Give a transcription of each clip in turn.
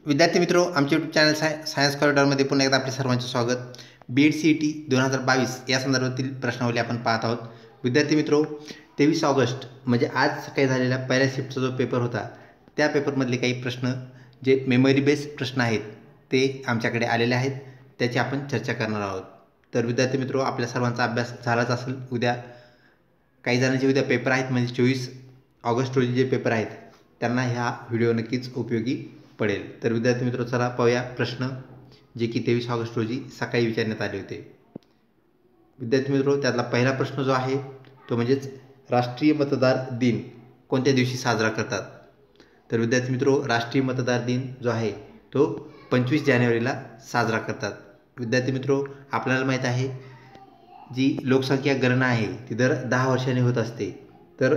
विद्यार्थी मित्रों, आमच्या यूट्यूब चॅनल सायन्स कॉरिडॉरमध्ये पुन्हा एकदा आपले सर्वांचे स्वागत। बीएड CET 2022 या संदर्भातील प्रश्नावली आपण पाहत आहोत। विद्यार्थी मित्रों, 23 ऑगस्ट म्हणजे आज सकाळी झालेल्या पहिल्या शिफ्टचा जो पेपर होता त्या पेपरमधले काही प्रश्न जे मेमरी बेस्ड प्रश्न आहेत ते आमच्याकडे आलेले आहेत, त्याची आपण चर्चा करणार आहोत। तर विद्यार्थी मित्रों, आपल्या सर्वांचा अभ्यास झालाच असेल। उद्या काही जणांचे उद्या पेपर आहेत, म्हणजे 24 ऑगस्ट रोजी जे पेपर आहेत त्यांना ह्या व्हिडिओ नक्कीच उपयोगी पडेल। तर विद्यार्थी मित्रों, चला पाहूया प्रश्न जे की 23 ऑगस्ट रोजी सकाळी विचारण्यात आले होते। विद्यार्थी मित्रों, त्यातला पहिला प्रश्न जो आहे तो म्हणजेच राष्ट्रीय मतदार दिन कोणत्या दिवशी साजरा करतात। तर विद्यार्थी मित्रों, राष्ट्रीय मतदार दिन जो आहे तो 25 जानेवारीला साजरा करतात। विद्यार्थी मित्रों, आपल्याला माहीत आहे जी लोकसंख्या गणना आहे ती दर 10 वर्षांनी होत असते। तर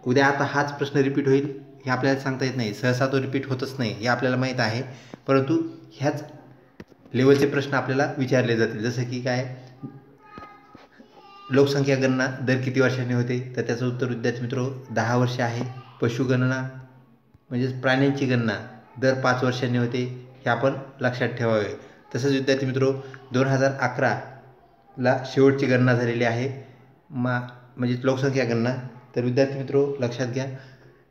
उद्या आता हाच प्रश्न रिपीट होईल हे आपल्याला सांगता येत नाही, सहसा तो रिपीट होतच नाही हे आपल्याला माहीत आहे, परंतु ह्याच लेवलचे प्रश्न आपल्याला विचारले जातील। जसं की काय, लोकसंख्या गणना दर किती वर्षांनी होते, तर त्याचं उत्तर विद्यार्थी मित्रों 10 वर्ष आहे। पशुगणना म्हणजेच प्राण्यांची गणना दर 5 वर्षांनी होते, हे आपण लक्षात ठेवावे। तसंच विद्यार्थी मित्रों, 2011ला शेवटची गणना झालेली आहे म्हणजे लोकसंख्या गणना। तर विद्यार्थी मित्रों लक्षात घ्या,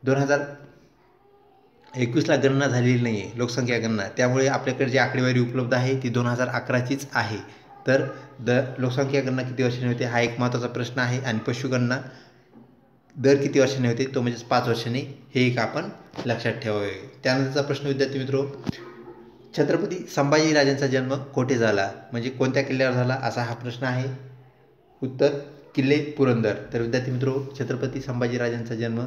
2021ला गणना झालेली नाही आहे लोकसंख्या गणना, त्यामुळे आपल्याकडे जी आकडेवारी उपलब्ध आहे ती 2011चीच आहे। तर लोकसंख्या गणना किती वर्षांनी होते हा एक महत्त्वाचा प्रश्न आहे, आणि पशुगणना दर किती वर्षांनी होते तो म्हणजेच 5 वर्षांनी, हे एक आपण लक्षात ठेवावे। त्यानंतरचा प्रश्न विद्यार्थी मित्रों, छत्रपती संभाजीराजांचा जन्म कोठे झाला, म्हणजे कोणत्या किल्ल्यावर झाला असा हा प्रश्न आहे। उत्तर किल्ले पुरंदर। तर विद्यार्थी मित्रों, छत्रपती संभाजीराजांचा जन्म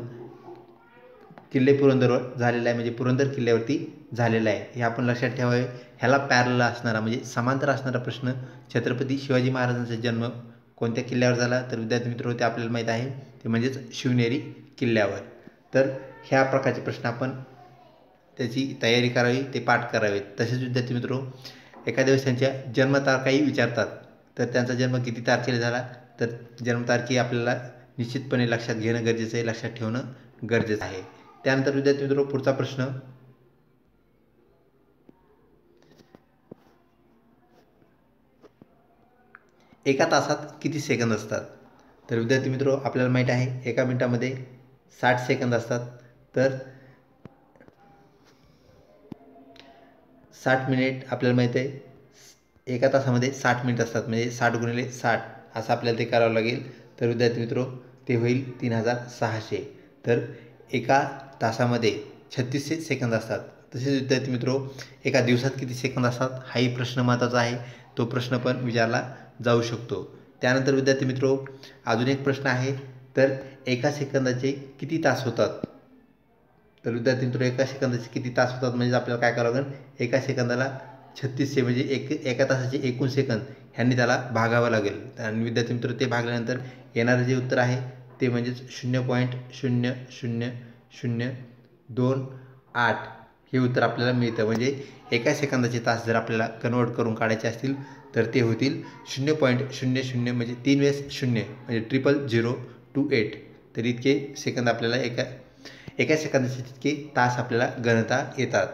किल्ले पुरंदरवर झालेला आहे, म्हणजे पुरंदर किल्ल्यावरती झालेला आहे, हे आपण लक्षात ठेवावे। ह्याला पॅरलल असणारा म्हणजे समांतर असणारा प्रश्न, छत्रपती शिवाजी महाराजांचा जन्म कोणत्या किल्ल्यावर झाला, तर विद्यार्थी मित्रों ते आपल्याला माहीत आहे, ते म्हणजेच शिवनेरी किल्ल्यावर। तर ह्या प्रकारचे प्रश्न आपण त्याची तयारी करावी, ते पाठ करावेत। तसेच विद्यार्थी मित्रों, एखाद्या वेळेस त्यांच्या जन्मतारखाही विचारतात, तर त्यांचा जन्म किती तारखेला झाला, तर जन्मतारखी आपल्याला निश्चितपणे लक्षात घेणं गरजेचं आहे, लक्षात ठेवणं गरजेचं आहे। त्यानंतर विद्यार्थी मित्रों, पुढचा प्रश्न, एका तासात किती सेकंद असतात। तर विद्यार्थी मित्रों, आपल्याला माहीत आहे एका मिनिटामध्ये 60 सेकंद असतात। तर 60 मिनिट आपल्याला माहीत आहे, एका तासामध्ये 60 मिनिट असतात, म्हणजे 60 गुणिले 60 असं आपल्याला ते करावं लागेल। तर विद्यार्थी मित्रों ते होईल 3600। तर एका तासामध्ये 3600 सेकंद असतात। तसेच विद्यार्थी मित्रों, एका दिवसात किती सेकंद असतात हाही प्रश्न महत्त्वाचा आहे, तो प्रश्न पण विचारला जाऊ शकतो। त्यानंतर विद्यार्थी मित्रों, अजून एक प्रश्न आहे, तर एका सेकंदाचे किती तास होतात। तर विद्यार्थी मित्रों, एका सेकंदाचे किती तास होतात म्हणजे आपल्याला काय करावं लागेल, एका सेकंदाला 3600 म्हणजे एका तासाचे एकूण सेकंद ह्यांनी त्याला भागावं लागेल। आणि विद्यार्थी मित्रों ते भागल्यानंतर येणारं जे उत्तर आहे ते म्हणजेच 0.00028 हे उत्तर आपल्याला मिळतं। म्हणजे एका सेकंदाचे तास जर आपल्याला कन्वर्ट करून काढायचे असतील तर ते होतील 0.00 म्हणजे 3 वेळेस 0 म्हणजे 00028। तर इतके सेकंद आपल्याला एका सेकंदाचे तितके तास आपल्याला गणता येतात।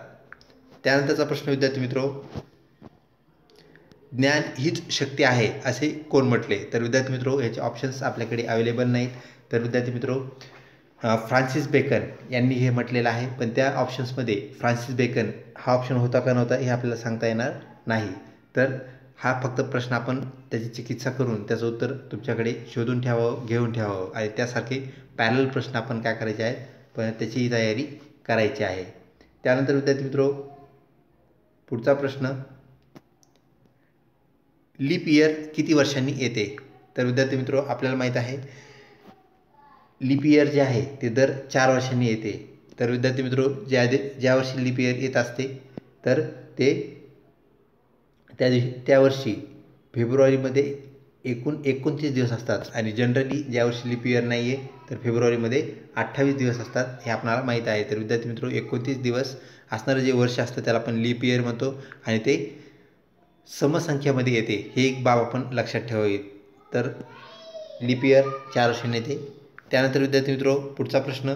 त्यानंतरचा प्रश्न विद्यार्थी मित्रों, ज्ञान हीच शक्ती आहे असे कोण म्हटले। तर विद्यार्थी मित्रों, ह्याचे ऑप्शन्स आपल्याकडे अवेलेबल नाहीत। तर विद्यार्थी मित्रों, फ्रान्सिस बेकन यांनी हे म्हटलेलं आहे, पण त्या ऑप्शन्समध्ये फ्रान्सिस बेकन हा ऑप्शन होता का नव्हता हे आपल्याला सांगता येणार नाही। तर हा फक्त प्रश्न आपण त्याची चिकित्सा करून त्याचं उत्तर तुमच्याकडे शोधून ठेवावं, घेऊन ठेवावं, आणि त्यासारखे पॅरलल प्रश्न आपण काय करायचे आहेत, पण त्याचीही तयारी करायची आहे। त्यानंतर विद्यार्थी मित्रों, पुढचा प्रश्न, लीप इयर किती वर्षांनी येते। तर विद्यार्थी मित्रों, आपल्याला माहीत आहे लीप इयर जे आहे ते दर 4 वर्षांनी येते। तर विद्यार्थी मित्रों, ज्या वर्षी लीप इयर येत असते तर ते त्या वर्षी फेब्रुवारीमध्ये एकूण 29 दिवस असतात, आणि जनरली ज्या वर्षी लीप इयर नाही आहे तर फेब्रुवारीमध्ये 28 दिवस असतात, हे आपल्याला माहीत आहे। तर विद्यार्थी मित्रों, 29 दिवस असणारं जे वर्ष असतं त्याला आपण लीप इयर म्हणतो, आणि ते समसंख्यामध्ये येते, हे एक बाब आपण लक्षात ठेवावी। तर लीप इयर 4 वर्षांनी येते। त्यानंतर विद्यार्थी मित्रों, पुढचा प्रश्न,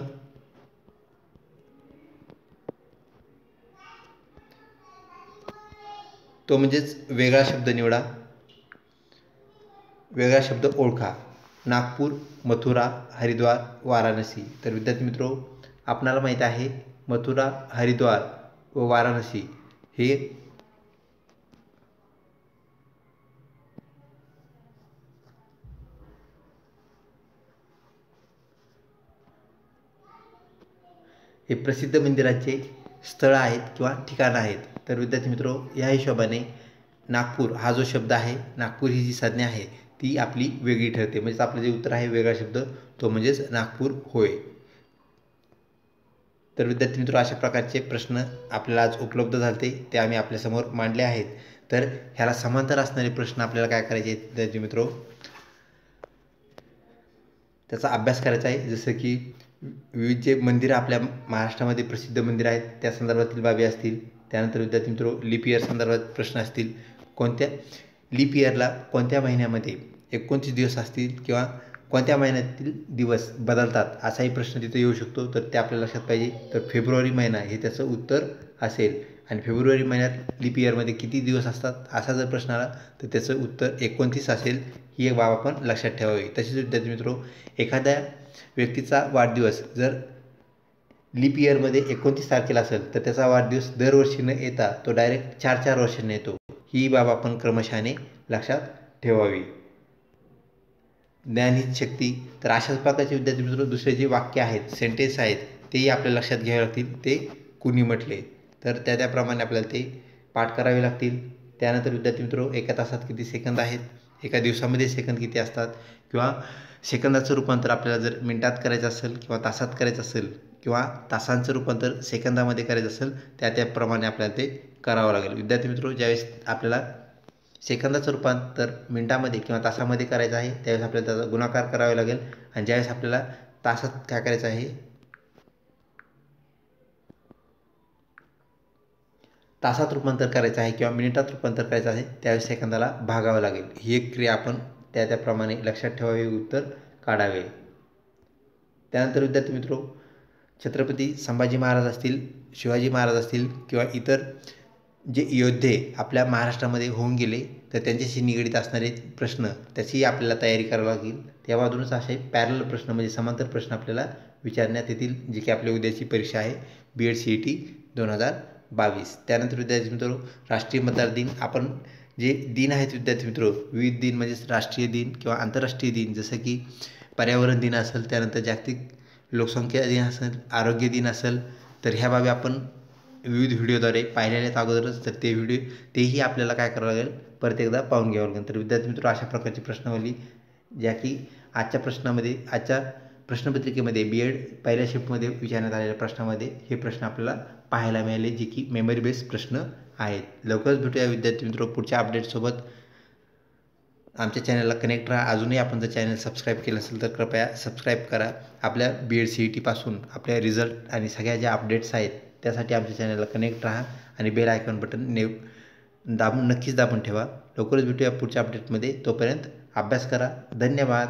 तो म्हणजेच वेगळा शब्द निवडा. वेगळा शब्द ओळखा. नागपूर, मथुरा, हरिद्वार, वाराणसी. तर विद्यार्थी मित्रो, आपणाला माहीत आहे मथुरा, हरिद्वार व वाराणसी हे प्रसिद्ध मंदिरांचे स्थळ आहेत किंवा ठिकाणं आहेत. तर विद्यार्थी मित्रो, या हिशोबाने नागपूर हा जो शब्द आहे, नागपूर ही जी संज्ञा आहे ती आपली वेगळी ठरते. म्हणजेच आपलं जे उत्तर आहे वेगळा शब्द तो म्हणजेच नागपूर होय. तर विद्यार्थी मित्रो, अशा प्रकारचे प्रश्न आपल्याला आज उपलब्ध झाले ते आम्ही आपल्यासमोर मांडले आहेत. तर ह्याला समांतर असणारे प्रश्न आपल्याला काय करायचे आहेत विद्यार्थी मित्रो, त्याचा अभ्यास करायचा आहे. जसं की विविध जे मंदिरं आपल्या महाराष्ट्रामध्ये प्रसिद्ध मंदिरं आहेत त्या संदर्भातील बाबी असतील. त्यानंतर विद्यार्थी मित्रो, लीप इयर संदर्भात प्रश्न असतील. कोणत्या लीप इयरला कोणत्या महिन्यामध्ये 29 दिवस असतील किंवा कोणत्या महिन्यातील दिवस बदलतात असाही प्रश्न तिथे येऊ शकतो. तर ते आपल्या लक्षात पाहिजे. तर फेब्रुवारी महिना हे त्याचं उत्तर असेल. आणि फेब्रुवारी महिन्यात लीप इयरमध्ये किती दिवस असतात असा जर प्रश्न आला तर त्याचं उत्तर 29 असेल. ही एक बाब आपण लक्षात ठेवावी. तसेच विद्यार्थी मित्रो, एखाद्या व्यक्तीचा वाढदिवस जर लीप इयरमध्ये 29 तारखेला असेल तर त्याचा वाढदिवस दरवर्षी न येता तो डायरेक्ट 4 वर्षांनी येतो. ही बाब आपण क्रमशःने लक्षात ठेवावी. ज्ञान हीच शक्ती. तर अशाच प्रकारचे विद्यार्थी मित्र दुसरे जे वाक्य आहेत, सेंटेन्स आहेत, तेही आपल्या लक्षात घ्यावे लागतील. ते कुणी म्हटले तर त्याप्रमाणे आपल्याला ते पाठ करावे लागतील. त्यानंतर विद्यार्थी मित्र, एका तासात किती सेकंद आहेत, एका दिवसामध्ये सेकंद किती असतात, किंवा सेकंदाचं रूपांतर आपल्याला जर मिनिटात करायचं असेल किंवा तासात करायचं असेल किंवा तासांचं रूपांतर सेकंदामध्ये करायचं असेल त्याप्रमाणे आपल्याला ते करावं लागेल. विद्यार्थी मित्र, ज्यावेळेस आपल्याला सेकंदाचं रूपांतर मिनिटामध्ये किंवा तासामध्ये करायचं आहे त्यावेळेस आपल्याला त्याचा गुणाकार करावा लागेल. आणि ज्यावेळेस आपल्याला तासात काय करायचं आहे, तासात रूपांतर करायचं आहे किंवा मिनिटात रूपांतर करायचं आहे त्यावेळेस सेकंदाला भागावं लागेल. ही एक क्रिया आपण त्याप्रमाणे लक्षात ठेवावी, उत्तर काढावे. त्यानंतर विद्यार्थी मित्रो, छत्रपती संभाजी महाराज असतील, शिवाजी महाराज असतील किंवा इतर जे योद्धे आपल्या महाराष्ट्रामध्ये होऊन गेले तर त्यांच्याशी निगडीत असणारे प्रश्न त्याचीही आपल्याला तयारी करावी लागेल. त्यामधूनच असे पॅरल प्रश्न म्हणजे समांतर प्रश्न आपल्याला विचारण्यात येतील, जी की आपल्या उद्याची परीक्षा आहे BED CET 2022. त्यानंतर विद्यार्थी मित्र, राष्ट्रीय मतदार दिन. आपण जे दिन आहेत विद्यार्थी मित्र, विविध दिन म्हणजेच राष्ट्रीय दिन किंवा आंतरराष्ट्रीय दिन, जसं की पर्यावरण दिन असेल, त्यानंतर जागतिक लोकसंख्या दिन असेल, आरोग्य दिन असेल, तर ह्या बाबी आपण विविध व्हिडिओद्वारे पाहिलेले आहेत अगोदरच. तर तेही आपल्याला काय करावं लागेल, परत एकदा पाहून घ्यावं लागेल. तर विद्यार्थी मित्र, अशा प्रकारची प्रश्नावली ज्या की आजच्या प्रश्नपत्रिकेमध्ये BED पहिल्या शिफ्टमध्ये विचारण्यात आलेल्या प्रश्नामध्ये हे प्रश्न आपल्याला पाहायला मिळाले, जे की मेमरी बेस्ड प्रश्न आहेत. लवकरच भेटूया विद्यार्थी मित्र पुढच्या अपडेटसोबत. आमच्या चॅनलला कनेक्ट राहा. अजूनही आपण जर चॅनल सबस्क्राईब केलं असेल तर कृपया सबस्क्राईब करा. आपल्या BED CET पासून आपल्या रिझल्ट आणि सगळ्या ज्या अपडेट्स आहेत त्यासाठी आमच्या चॅनलला कनेक्ट राहा आणि बेल आयकॉन बटन नक्कीच दाबून ठेवा. लवकरच भेटूया पुढच्या अपडेटमध्ये. तोपर्यंत अभ्यास करा. धन्यवाद.